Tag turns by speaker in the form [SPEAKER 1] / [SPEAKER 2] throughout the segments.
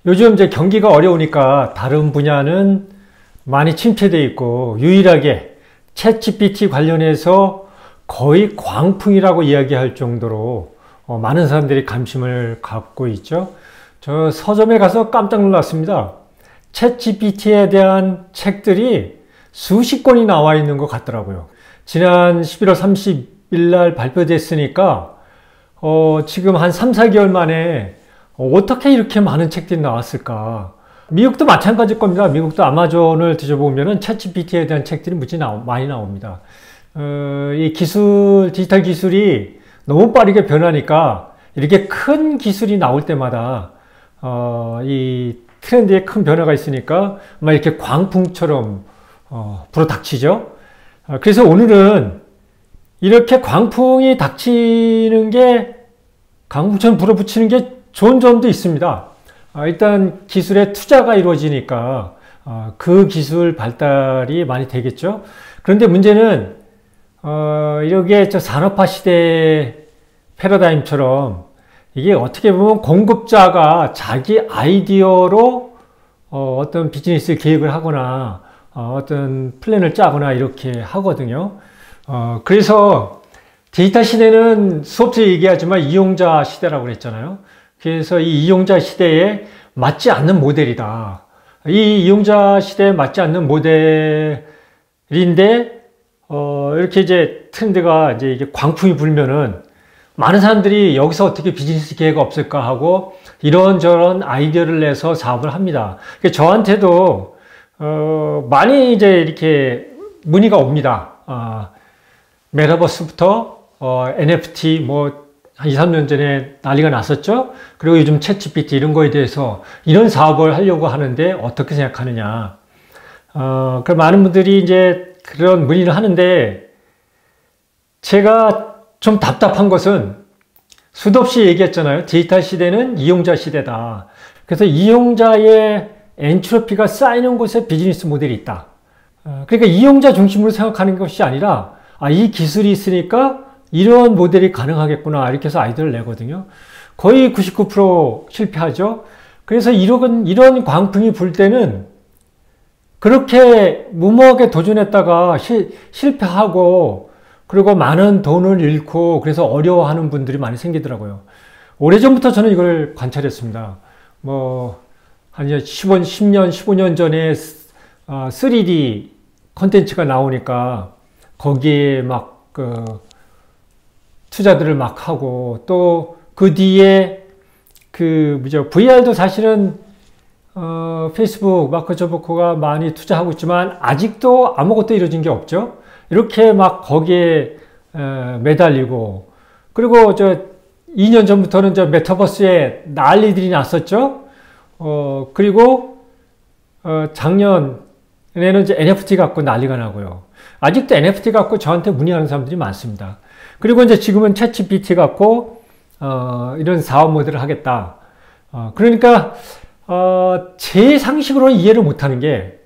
[SPEAKER 1] 요즘 이제 경기가 어려우니까 다른 분야는 많이 침체되어 있고 유일하게 챗GPT 관련해서 거의 광풍이라고 이야기할 정도로 많은 사람들이 관심을 갖고 있죠. 저 서점에 가서 깜짝 놀랐습니다. 챗GPT에 대한 책들이 수십 권이 나와 있는 것 같더라고요. 지난 11월 30일 날 발표됐으니까 지금 한 3, 4개월 만에 어떻게 이렇게 많은 책들이 나왔을까? 미국도 마찬가지일 겁니다. 미국도 아마존을 뒤져보면 챗GPT에 대한 책들이 무지 많이 나옵니다. 이 디지털 기술이 너무 빠르게 변하니까 이렇게 큰 기술이 나올 때마다 이 트렌드에 큰 변화가 있으니까 막 이렇게 광풍처럼 불어닥치죠. 그래서 오늘은 이렇게 광풍이 닥치는 게 광풍처럼 불어붙이는 게 좋은 점도 있습니다. 일단 기술에 투자가 이루어지니까 그 기술 발달이 많이 되겠죠. 그런데 문제는 이렇게 산업화 시대의 패러다임처럼 이게 어떻게 보면 공급자가 자기 아이디어로 어떤 비즈니스 계획을 하거나 어떤 플랜을 짜거나 이렇게 하거든요. 그래서 데이터 시대는 수업 때 얘기하지만 이용자 시대라고 그랬잖아요. 그래서 이 이용자 시대에 맞지 않는 모델이다. 이 이용자 시대에 맞지 않는 모델인데, 이렇게 이제 트렌드가 이제 이게 광풍이 불면은 많은 사람들이 여기서 어떻게 비즈니스 기회가 없을까 하고 이런저런 아이디어를 내서 사업을 합니다. 저한테도, 많이 이제 이렇게 문의가 옵니다. 메타버스부터, NFT 한 2, 3년 전에 난리가 났었죠. 그리고 요즘 챗GPT 이런 거에 대해서 이런 사업을 하려고 하는데 어떻게 생각하느냐. 그 많은 분들이 이제 그런 문의를 하는데 제가 좀 답답한 것은 수도 없이 얘기했잖아요. 디지털 시대는 이용자 시대다. 그래서 이용자의 엔트로피가 쌓이는 곳에 비즈니스 모델이 있다. 그러니까 이용자 중심으로 생각하는 것이 아니라 이 기술이 있으니까 이런 모델이 가능하겠구나 이렇게 해서 아이디어를 내거든요. 거의 99% 실패하죠. 그래서 이런 광풍이 불 때는 그렇게 무모하게 도전했다가 실패하고 그리고 많은 돈을 잃고 그래서 어려워하는 분들이 많이 생기더라고요. 오래전부터 저는 이걸 관찰했습니다. 한 10년, 15년 전에 3D 콘텐츠가 나오니까 거기에 투자들을 막 하고 또 그 뒤에 VR도 사실은 페이스북, 마크 저버커가 많이 투자하고 있지만 아직도 아무것도 이루어진 게 없죠. 이렇게 막 거기에 매달리고 그리고 2년 전부터는 메타버스에 난리들이 났었죠. 그리고 작년에는 이제 NFT 갖고 난리가 나고요. 아직도 NFT 갖고 저한테 문의하는 사람들이 많습니다. 그리고 이제 지금은 챗GPT 갖고 이런 사업 모델을 하겠다. 그러니까 제 상식으로는 이해를 못하는 게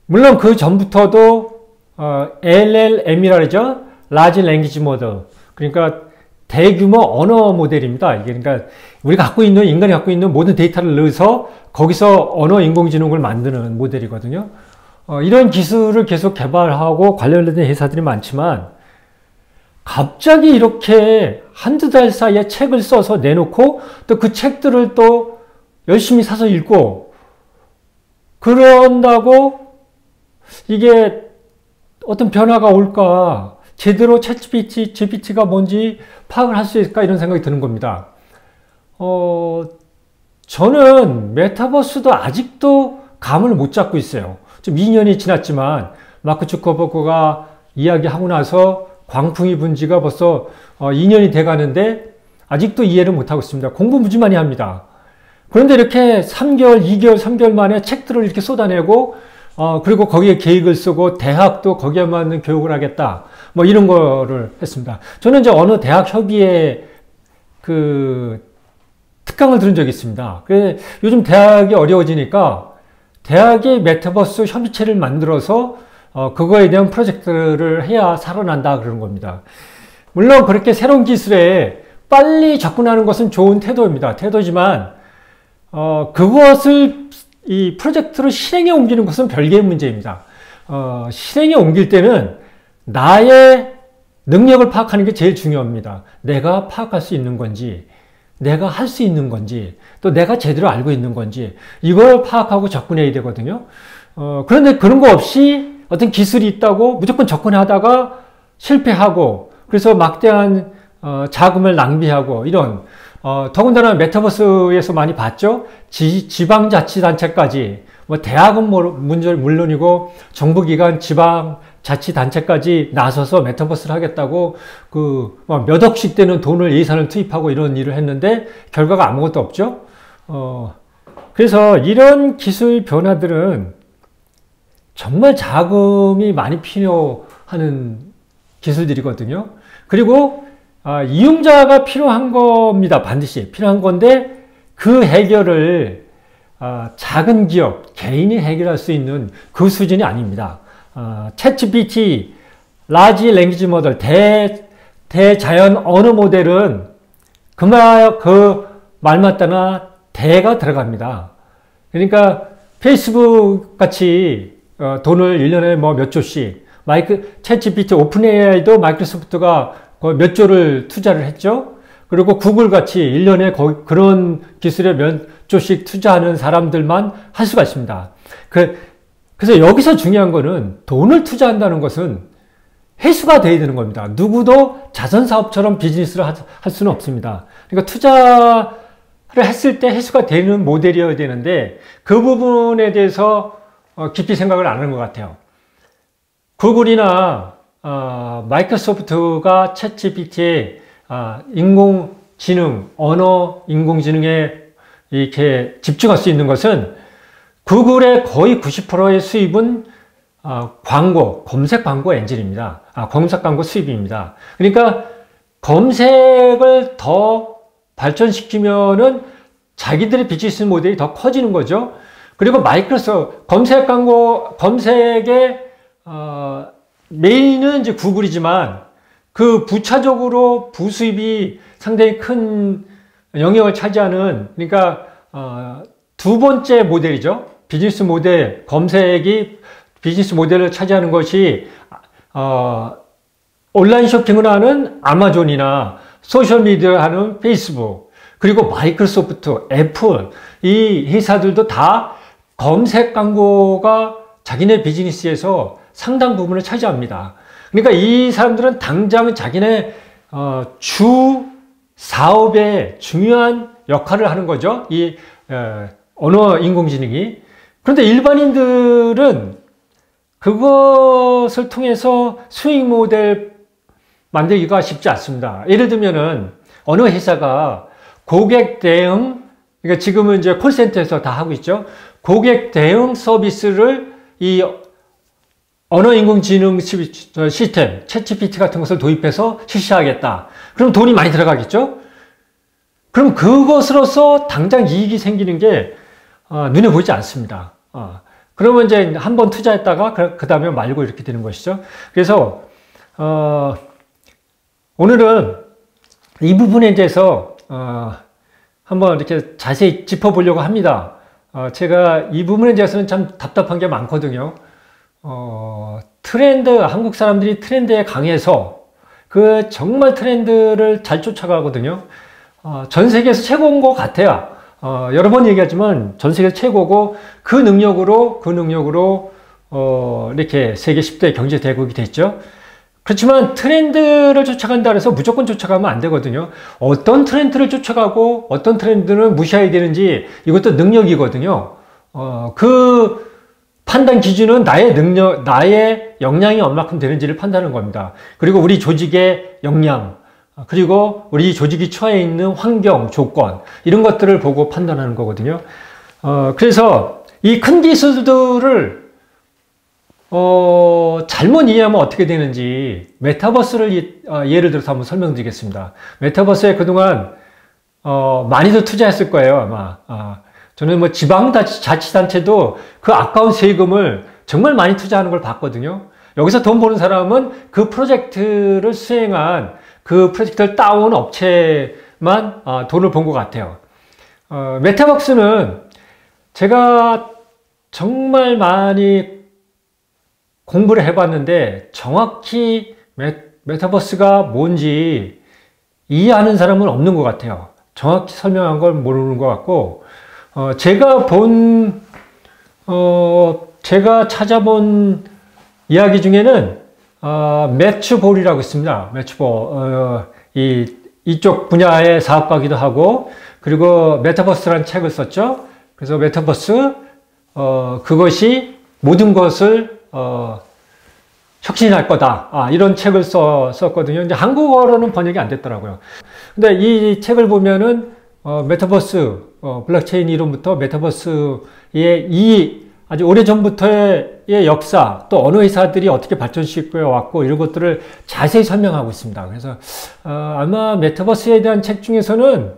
[SPEAKER 1] 물론 그 전부터도 LLM이라 그러죠. Large Language Model. 그러니까 대규모 언어 모델입니다. 이게 그러니까 인간이 갖고 있는 모든 데이터를 넣어서 거기서 언어 인공지능을 만드는 모델이거든요. 이런 기술을 계속 개발하고 관련된 회사들이 많지만 갑자기 이렇게 한두 달 사이에 책을 써서 내놓고 또 그 책들을 또 열심히 사서 읽고 그런다고 이게 어떤 변화가 올까 제대로 챗GPT가 뭔지 파악을 할 수 있을까 이런 생각이 드는 겁니다. 저는 메타버스도 아직도 감을 못 잡고 있어요. 좀 2년이 지났지만 마크 주커버그가 이야기하고 나서 광풍이 분 지가 벌써 2년이 돼 가는데 아직도 이해를 못하고 있습니다. 공부 무지 많이 합니다. 그런데 이렇게 3개월, 2개월, 3개월 만에 책들을 이렇게 쏟아내고 그리고 거기에 계획을 쓰고 대학도 거기에 맞는 교육을 하겠다. 이런 거를 했습니다. 저는 이제 어느 대학 협의회 특강을 들은 적이 있습니다. 요즘 대학이 어려워지니까 대학이 메타버스 협의체를 만들어서 그거에 대한 프로젝트를 해야 살아난다 그러는 겁니다. 물론 그렇게 새로운 기술에 빨리 접근하는 것은 좋은 태도입니다. 태도지만 그것을 이 프로젝트로 실행에 옮기는 것은 별개의 문제입니다. 실행에 옮길 때는 나의 능력을 파악하는 게 제일 중요합니다. 내가 파악할 수 있는 건지, 내가 할 수 있는 건지, 또 내가 제대로 알고 있는 건지, 이걸 파악하고 접근해야 되거든요. 그런데 그런 거 없이 어떤 기술이 있다고 무조건 접근하다가 실패하고, 그래서 막대한 자금을 낭비하고, 이런, 더군다나 메타버스에서 많이 봤죠? 지방자치단체까지, 뭐 대학은 물론이고, 정부기관, 지방자치단체까지 나서서 메타버스를 하겠다고, 몇 억씩 되는 돈을 예산을 투입하고 이런 일을 했는데, 결과가 아무것도 없죠? 그래서 이런 기술 변화들은 정말 자금이 많이 필요하는 기술들이거든요. 그리고 이용자가 필요한 겁니다. 반드시 필요한 건데 그 해결을 작은 기업, 개인이 해결할 수 있는 그 수준이 아닙니다. 챗GPT, 라지 랭귀지 모델, 대자연 언어 모델은 그 말마따나 대가 들어갑니다. 그러니까 페이스북 같이 돈을 1년에 뭐 몇 조씩, 챗GPT 오픈 AI도 마이크로소프트가 몇 조를 투자를 했죠. 그리고 구글 같이 1년에 그런 기술에 몇 조씩 투자하는 사람들만 할 수가 있습니다. 그래서 여기서 중요한 거는 돈을 투자한다는 것은 회수가 돼야 되는 겁니다. 누구도 자선사업처럼 비즈니스를 할 수는 없습니다. 그러니까 투자를 했을 때 회수가 되는 모델이어야 되는데 그 부분에 대해서 깊이 생각을 안 하는 것 같아요. 구글이나 마이크로소프트가 챗GPT의 인공지능, 언어 인공지능에 이렇게 집중할 수 있는 것은 구글의 거의 90%의 수입은 검색 광고 엔진입니다. 검색 광고 수입입니다. 그러니까 검색을 더 발전시키면은 자기들의 비즈니스 모델이 더 커지는 거죠. 그리고 검색의 메인은 이제 구글이지만 그 부차적으로 부수입이 상당히 큰 영역을 차지하는, 그러니까 두 번째 모델이죠. 비즈니스 모델, 검색이 비즈니스 모델을 차지하는 것이 온라인 쇼핑을 하는 아마존이나 소셜미디어 하는 페이스북, 그리고 마이크로소프트, 애플, 이 회사들도 다 검색 광고가 자기네 비즈니스에서 상당 부분을 차지합니다. 그러니까 이 사람들은 당장 자기네 주 사업에 중요한 역할을 하는 거죠. 이 언어 인공지능이. 그런데 일반인들은 그것을 통해서 수익 모델 만들기가 쉽지 않습니다. 예를 들면은 어느 회사가 고객 대응, 그러니까 지금은 이제 콜센터에서 다 하고 있죠. 고객 대응 서비스를 이 언어 인공지능 시스템, 챗GPT 같은 것을 도입해서 실시하겠다. 그럼 돈이 많이 들어가겠죠? 그럼 그것으로서 당장 이익이 생기는 게 눈에 보이지 않습니다. 그러면 이제 한번 투자했다가 그 다음에 말고 이렇게 되는 것이죠. 그래서 오늘은 이 부분에 대해서 한번 이렇게 자세히 짚어보려고 합니다. 제가 이 부분에 대해서는 참 답답한 게 많거든요. 한국 사람들이 트렌드에 강해서 정말 트렌드를 잘 쫓아가거든요. 전 세계에서 최고인 것 같아요. 여러 번 얘기하지만 전 세계에서 최고고 그 능력으로 이렇게 세계 10대 경제 대국이 됐죠. 그렇지만 트렌드를 쫓아간다 해서 무조건 쫓아가면 안 되거든요. 어떤 트렌드를 쫓아가고 어떤 트렌드는 무시해야 되는지 이것도 능력이거든요. 그 판단 기준은 나의 능력, 나의 역량이 얼마큼 되는지를 판단하는 겁니다. 그리고 우리 조직의 역량, 그리고 우리 조직이 처해 있는 환경, 조건, 이런 것들을 보고 판단하는 거거든요. 그래서 이 큰 기술들을 잘못 이해하면 어떻게 되는지 메타버스를 예를 들어서 한번 설명드리겠습니다. 메타버스에 그동안 많이들 투자했을 거예요, 아마. 저는 뭐 지방자치단체도 그 아까운 세금을 정말 많이 투자하는 걸 봤거든요. 여기서 돈 버는 사람은 그 프로젝트를 수행한 그 프로젝트를 따온 업체만 돈을 번 것 같아요. 메타버스는 제가 정말 많이 공부를 해봤는데 정확히 메타버스가 뭔지 이해하는 사람은 없는 것 같아요. 정확히 설명한 걸 모르는 것 같고, 제가 찾아본 이야기 중에는 매튜볼이라고 있습니다. 매튜볼. 이쪽 분야의 사업가기도 하고, 그리고 메타버스라는 책을 썼죠. 그래서 메타버스, 그것이 모든 것을 혁신할 거다. 이런 책을 썼거든요. 이제 한국어로는 번역이 안 됐더라고요. 근데 이 책을 보면은 메타버스, 블록체인 이론부터 메타버스의 아주 오래전부터의 역사, 또 어느 회사들이 어떻게 발전시켜 왔고, 이런 것들을 자세히 설명하고 있습니다. 그래서, 아마 메타버스에 대한 책 중에서는,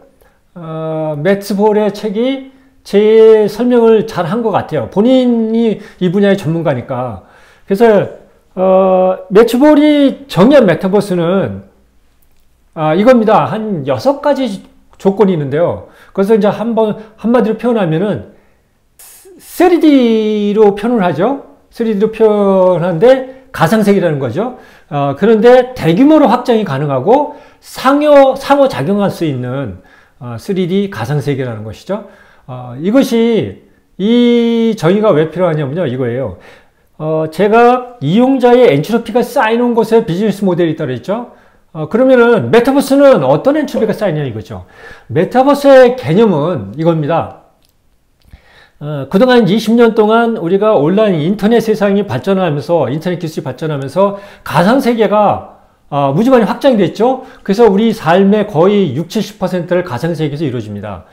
[SPEAKER 1] 매츠볼의 책이 제일 설명을 잘 한 것 같아요. 본인이 이 분야의 전문가니까. 그래서, 매츠볼이 정의한 메타버스는, 이겁니다. 한 6가지 조건이 있는데요. 그래서 이제 한마디로 표현하면은, 3D로 표현을 하죠. 3D로 표현하는데 가상세계라는 거죠. 그런데 대규모로 확장이 가능하고 상호작용할 수 있는 3D 가상세계라는 것이죠. 이 정의가 왜 필요하냐면요. 이거예요. 제가 이용자의 엔트로피가 쌓이는 곳에 비즈니스 모델이 있다고 했죠. 그러면은 메타버스는 어떤 엔트로피가 쌓이냐 이거죠. 메타버스의 개념은 이겁니다. 그동안 20년 동안 우리가 온라인 인터넷 세상이 발전하면서, 인터넷 기술이 발전하면서 가상세계가 무지 많이 확장이 됐죠. 그래서 우리 삶의 거의 60, 70%를 가상세계에서 이루어집니다.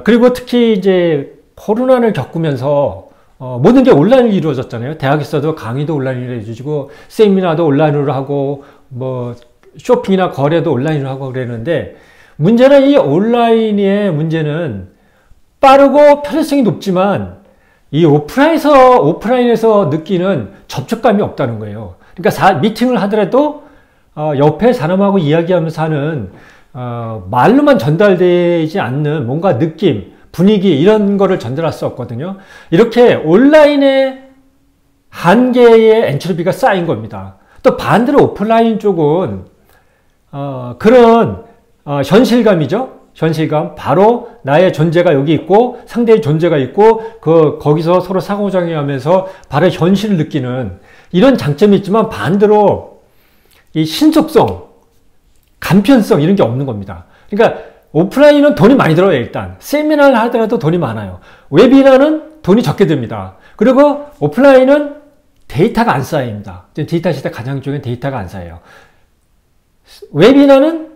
[SPEAKER 1] 그리고 특히 이제 코로나를 겪으면서 모든 게 온라인으로 이루어졌잖아요. 대학에서도 강의도 온라인으로 해주시고, 세미나도 온라인으로 하고, 뭐 쇼핑이나 거래도 온라인으로 하고 그랬는데, 문제는 이 온라인의 문제는 빠르고 편의성이 높지만 이 오프라인에서 느끼는 접촉감이 없다는 거예요. 그러니까 미팅을 하더라도 옆에 사람하고 이야기하면서 하는 말로만 전달되지 않는 뭔가 느낌, 분위기 이런 거를 전달할 수 없거든요. 이렇게 온라인의 한계의 엔트로피가 쌓인 겁니다. 또 반대로 오프라인 쪽은 그런 현실감이죠. 현실감, 바로 나의 존재가 여기 있고 상대의 존재가 있고 거기서 서로 상호작용하면서 바로 현실을 느끼는 이런 장점이 있지만 반대로 이 신속성, 간편성 이런 게 없는 겁니다. 그러니까 오프라인은 돈이 많이 들어요. 일단 세미나를 하더라도 돈이 많아요. 웨비나는 돈이 적게 듭니다. 그리고 오프라인은 데이터가 안 쌓입니다. 데이터 시대 가장 중요한 데이터가 안 쌓여요. 웨비나는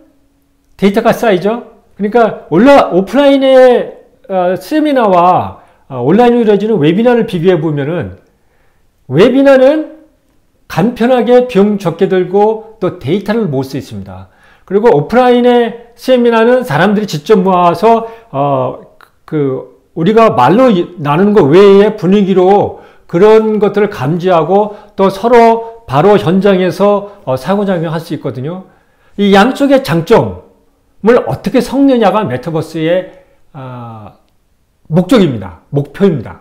[SPEAKER 1] 데이터가 쌓이죠. 그러니까 오프라인의 세미나와 온라인으로 이루어지는 웨비나를 비교해 보면은 웨비나는 간편하게 비용 적게 들고 또 데이터를 모을 수 있습니다. 그리고 오프라인의 세미나는 사람들이 직접 모아서 우리가 말로 나누는 것 외의 분위기로 그런 것들을 감지하고 또 서로 바로 현장에서 상호작용할 수 있거든요. 이 양쪽의 장점 을 어떻게 섞느냐가 메타버스의 목적입니다. 목표입니다.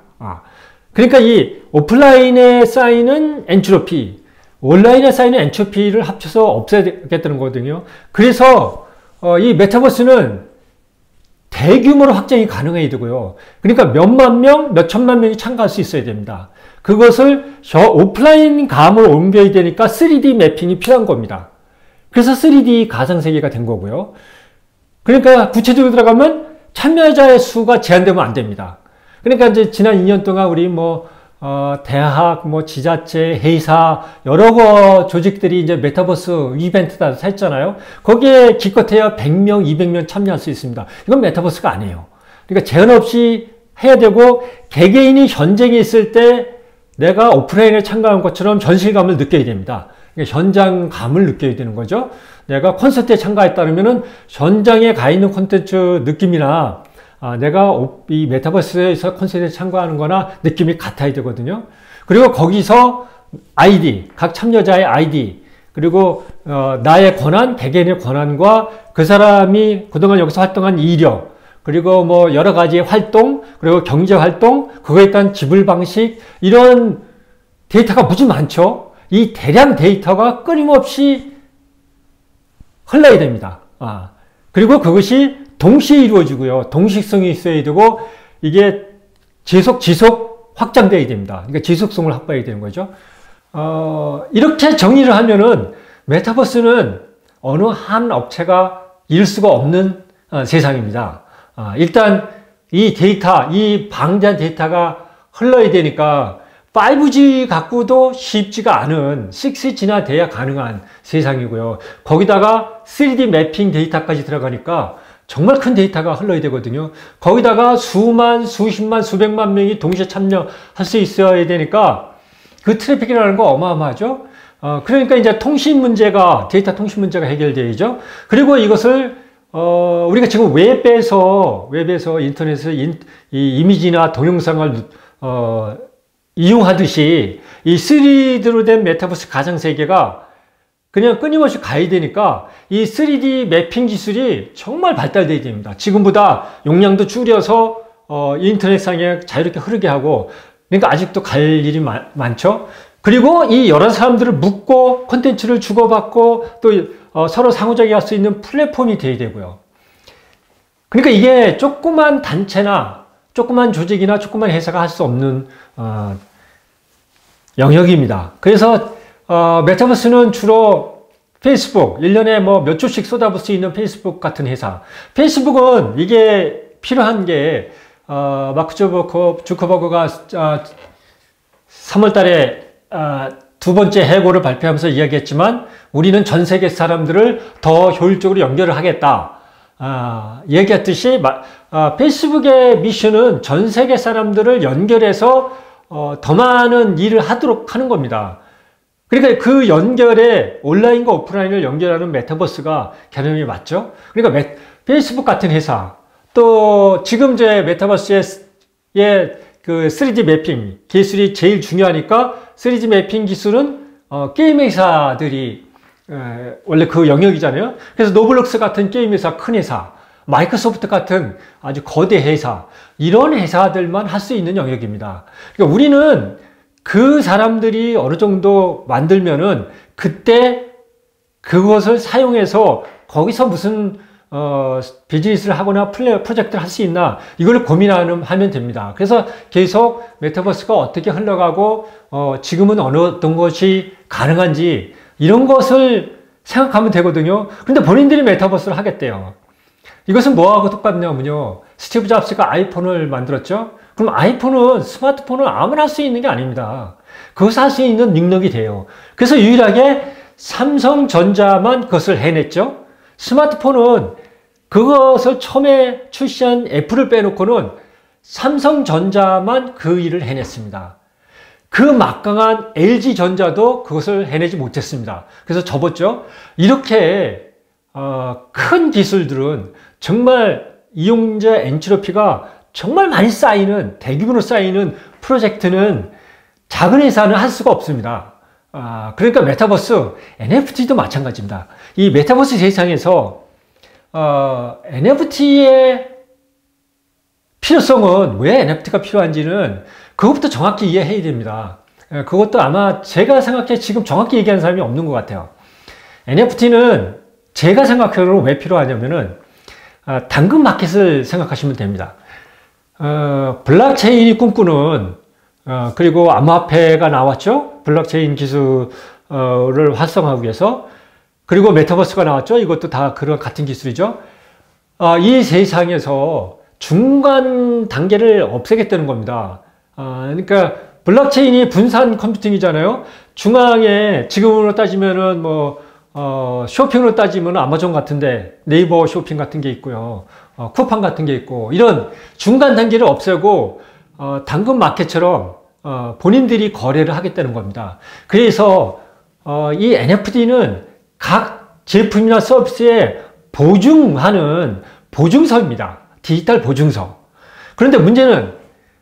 [SPEAKER 1] 그러니까 이 오프라인에 쌓이는 엔트로피, 온라인에 쌓이는 엔트로피를 합쳐서 없애겠다는 거거든요. 그래서 이 메타버스는 대규모로 확장이 가능해야 되고요. 그러니까 몇만 명, 몇천만 명이 참가할 수 있어야 됩니다. 그것을 오프라인 감으로 옮겨야 되니까 3D 매핑이 필요한 겁니다. 그래서 3D 가상세계가 된 거고요. 그러니까 구체적으로 들어가면 참여자의 수가 제한되면 안 됩니다. 그러니까 이제 지난 2년 동안 우리 대학, 지자체, 회사, 여러 조직들이 이제 메타버스 이벤트다 했잖아요. 거기에 기껏해야 100명, 200명 참여할 수 있습니다. 이건 메타버스가 아니에요. 그러니까 제한 없이 해야 되고, 개개인이 현장에 있을 때 내가 오프라인에 참가한 것처럼 현실감을 느껴야 됩니다. 그러니까 현장감을 느껴야 되는 거죠. 내가 콘서트에 참가했다면은 현장에 가 있는 콘텐츠 느낌이나 내가 이 메타버스에서 콘서트에 참가하는 거나 느낌이 같아야 되거든요. 그리고 거기서 아이디, 각 참여자의 아이디, 그리고 나의 권한, 개개인의 권한과 그 사람이 그동안 여기서 활동한 이력, 그리고 뭐 여러 가지 활동, 그리고 경제 활동, 그거에 따른 지불 방식, 이런 데이터가 무지 많죠. 이 대량 데이터가 끊임없이 흘러야 됩니다. 그리고 그것이 동시에 이루어지고요. 동식성이 있어야 되고, 이게 지속 확장돼야 됩니다. 그러니까 지속성을 확보해야 되는 거죠. 이렇게 정의를 하면은 메타버스는 어느 한 업체가 이룰 수가 없는 세상입니다. 일단 이 데이터, 이 방대한 데이터가 흘러야 되니까 5G 갖고도 쉽지가 않은 6G나 돼야 가능한 세상이고요. 거기다가 3D 매핑 데이터까지 들어가니까 정말 큰 데이터가 흘러야 되거든요. 거기다가 수만, 수십만, 수백만 명이 동시에 참여할 수 있어야 되니까 그 트래픽이라는 거 어마어마하죠. 그러니까 이제 통신 문제가, 데이터 통신 문제가 해결되죠. 그리고 이것을 우리가 지금 웹에서 인터넷에서 이 이미지나 동영상을 이용하듯이 이 3D로 된 메타버스 가상세계가 그냥 끊임없이 가야 되니까 이 3D 매핑 기술이 정말 발달되어야 됩니다. 지금보다 용량도 줄여서 인터넷상에 자유롭게 흐르게 하고, 그러니까 아직도 갈 일이 많죠. 그리고 이 여러 사람들을 묶고 콘텐츠를 주고받고 또 서로 상호작용할 수 있는 플랫폼이 되어야 되고요. 그러니까 이게 조그만 단체나 조그만 조직이나 조그만 회사가 할 수 없는 영역입니다. 그래서 메타버스는 주로 페이스북, 1년에 뭐 몇 조씩 쏟아부을 수 있는 페이스북 같은 회사. 페이스북은 이게 필요한 게 마크 주커버그가 3월 달에 두 번째 해고를 발표하면서 이야기했지만, 우리는 전 세계 사람들을 더 효율적으로 연결을 하겠다. 얘기했듯이 페이스북의 미션은 전 세계 사람들을 연결해서 더 많은 일을 하도록 하는 겁니다. 그러니까 그 연결에 온라인과 오프라인을 연결하는 메타버스가 개념이 맞죠? 그러니까 페이스북 같은 회사, 또 지금 이제 메타버스의 그 3D 매핑 기술이 제일 중요하니까 3D 매핑 기술은 게임 회사들이 원래 그 영역이잖아요. 그래서 노블록스 같은 게임 회사, 큰 회사, 마이크로소프트 같은 아주 거대 회사, 이런 회사들만 할 수 있는 영역입니다. 그러니까 우리는 그 사람들이 어느 정도 만들면은 그때 그것을 사용해서 거기서 무슨 비즈니스를 하거나 프로젝트를 할 수 있나, 이걸 고민하면 됩니다. 그래서 계속 메타버스가 어떻게 흘러가고 지금은 어떤 것이 가능한지 이런 것을 생각하면 되거든요. 그런데 본인들이 메타버스를 하겠대요. 이것은 뭐하고 똑같냐면요, 스티브 잡스가 아이폰을 만들었죠. 그럼 아이폰은, 스마트폰은 아무나 할 수 있는 게 아닙니다. 그것을 할 수 있는 능력이 돼요. 그래서 유일하게 삼성전자만 그것을 해냈죠. 스마트폰은 그것을 처음에 출시한 애플을 빼놓고는 삼성전자만 그 일을 해냈습니다. 그 막강한 LG전자도 그것을 해내지 못했습니다. 그래서 접었죠. 이렇게 큰 기술들은 정말 이용자 엔트로피가 정말 많이 쌓이는, 대규모로 쌓이는 프로젝트는 작은 회사는 할 수가 없습니다. 그러니까 메타버스, NFT도 마찬가지입니다. 이 메타버스 세상에서 NFT의 필요성은, 왜 NFT가 필요한지는 그것부터 정확히 이해해야 됩니다. 그것도 아마 제가 생각해 지금 정확히 얘기하는 사람이 없는 것 같아요. NFT는 제가 생각하기로 왜 필요하냐면은 당근 마켓을 생각하시면 됩니다. 블록체인이 꿈꾸는 그리고 암호화폐가 나왔죠. 블록체인 기술을 활성화하기 위해서. 그리고 메타버스가 나왔죠. 이것도 다 그런 같은 기술이죠. 이 세상에서 중간 단계를 없애겠다는 겁니다. 그러니까 블록체인이 분산 컴퓨팅이잖아요. 중앙에 지금으로 따지면은 쇼핑으로 따지면 아마존 같은데 네이버 쇼핑 같은 게 있고요. 쿠팡 같은 게 있고, 이런 중간 단계를 없애고 당근 마켓처럼 본인들이 거래를 하겠다는 겁니다. 그래서 이 NFT는 각 제품이나 서비스에 보증하는 보증서입니다. 디지털 보증서. 그런데 문제는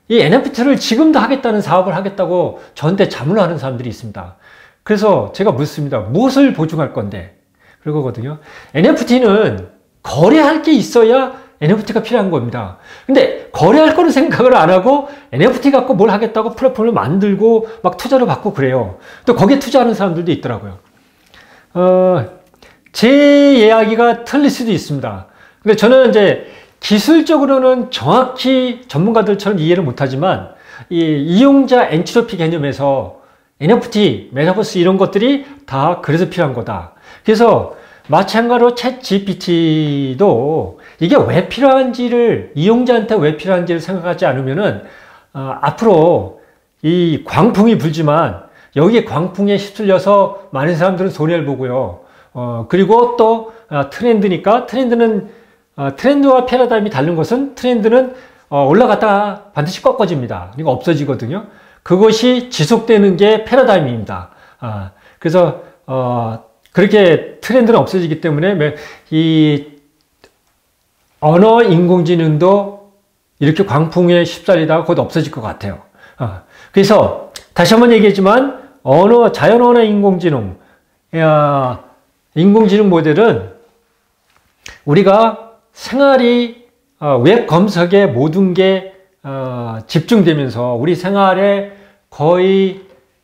[SPEAKER 1] 이 NFT를 지금도 하겠다는 사업을 하겠다고 저한테 자문을 하는 사람들이 있습니다. 그래서 제가 묻습니다. 무엇을 보증할 건데? 그러거든요. NFT는 거래할 게 있어야 NFT가 필요한 겁니다. 근데 거래할 거는 생각을 안 하고 NFT 갖고 뭘 하겠다고 플랫폼을 만들고 막 투자를 받고 그래요. 또 거기에 투자하는 사람들도 있더라고요. 제 이야기가 틀릴 수도 있습니다. 근데 저는 이제 기술적으로는 정확히 전문가들처럼 이해를 못하지만 이 이용자 엔트로피 개념에서 NFT, 메타버스 이런 것들이 다 그래서 필요한 거다. 그래서 마찬가지로 챗 GPT도 이게 왜 필요한지를, 이용자한테 왜 필요한지를 생각하지 않으면은 앞으로 이 광풍이 불지만 여기에 광풍에 휩쓸려서 많은 사람들은 손해를 보고요. 그리고 또 트렌드니까 트렌드와 패러다임이 다른 것은 트렌드는 올라갔다가 반드시 꺾어집니다. 그러니까 없어지거든요. 그것이 지속되는 게 패러다임입니다. 그래서 그렇게 트렌드는 없어지기 때문에 이 언어 인공지능도 이렇게 광풍에 휩쓸리다가 곧 없어질 것 같아요. 그래서 다시 한번 얘기했지만 자연 언어 인공지능 모델은 우리가 생활이 웹 검색에 모든 게 집중되면서 우리 생활의 거의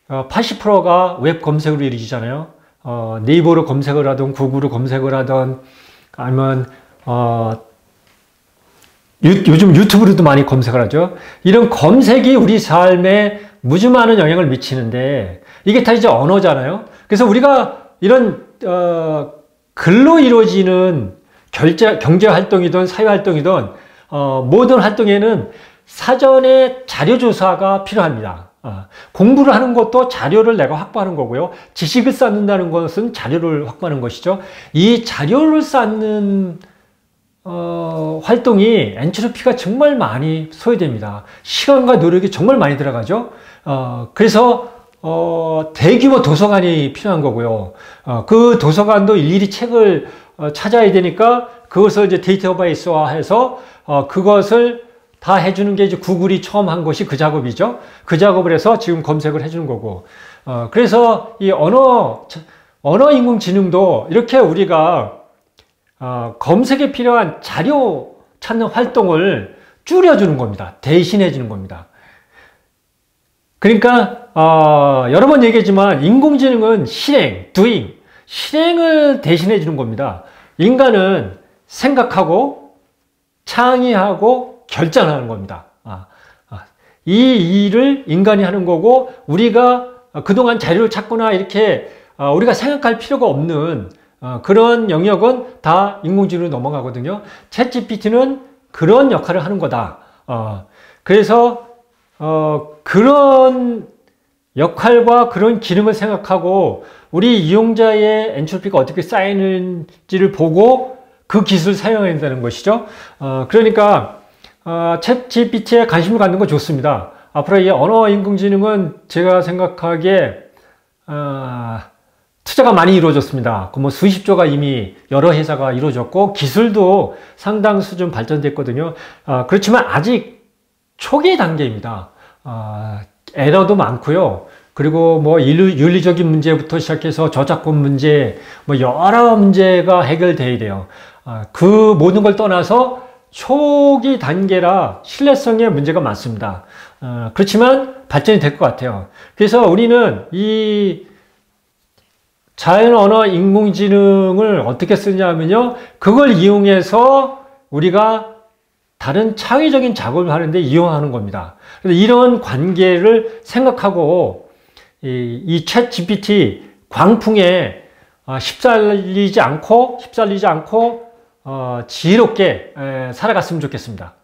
[SPEAKER 1] 80%가 웹 검색으로 이루어지잖아요. 네이버로 검색을 하든 구글로 검색을 하든 아니면 요즘 유튜브로도 많이 검색을 하죠. 이런 검색이 우리 삶에 무지 많은 영향을 미치는데 이게 다 이제 언어잖아요. 그래서 우리가 이런 글로 이루어지는 경제 활동이든 사회 활동이든 모든 활동에는 사전에 자료 조사가 필요합니다. 공부를 하는 것도 자료를 내가 확보하는 거고요. 지식을 쌓는다는 것은 자료를 확보하는 것이죠. 이 자료를 쌓는 활동이 엔트로피가 정말 많이 소요됩니다. 시간과 노력이 정말 많이 들어가죠. 그래서 대규모 도서관이 필요한 거고요. 그 도서관도 일일이 책을 찾아야 되니까 그것을 이제 데이터베이스화해서 그것을 다 해주는 게 이제 구글이 처음 한 것이 그 작업이죠. 그 작업을 해서 지금 검색을 해주는 거고. 그래서 이 언어 인공지능도 이렇게 우리가 검색에 필요한 자료 찾는 활동을 줄여주는 겁니다. 대신해 주는 겁니다. 그러니까 여러 번 얘기했지만 인공지능은 실행을 대신해 주는 겁니다. 인간은 생각하고 창의하고 결정하는 겁니다. 이 일을 인간이 하는 거고 우리가 그동안 자료를 찾거나 이렇게 우리가 생각할 필요가 없는 그런 영역은 다 인공지능으로 넘어가거든요. 챗 GPT는 그런 역할을 하는 거다. 그래서 그런 역할과 그런 기능을 생각하고 우리 이용자의 엔트로피가 어떻게 쌓이는지를 보고 그 기술을 사용해야 된다는 것이죠. 그러니까 챗 GPT에 관심을 갖는 건 좋습니다. 앞으로 이 언어 인공지능은 제가 생각하기에 투자가 많이 이루어졌습니다. 뭐 수십조가 이미 여러 회사가 이루어졌고 기술도 상당 수준 발전됐거든요. 그렇지만 아직 초기 단계입니다. 에러도 많고요. 그리고 뭐 윤리적인 문제부터 시작해서 저작권 문제, 뭐 여러 문제가 해결돼야 돼요. 그 모든 걸 떠나서 초기 단계라 신뢰성에 문제가 많습니다. 그렇지만 발전이 될 것 같아요. 그래서 우리는 이 자연 언어 인공지능을 어떻게 쓰냐면요. 그걸 이용해서 우리가 다른 창의적인 작업을 하는데 이용하는 겁니다. 그래서 이런 관계를 생각하고 이 챗 GPT 광풍에 휩쓸리지 않고 지혜롭게 살아갔으면 좋겠습니다.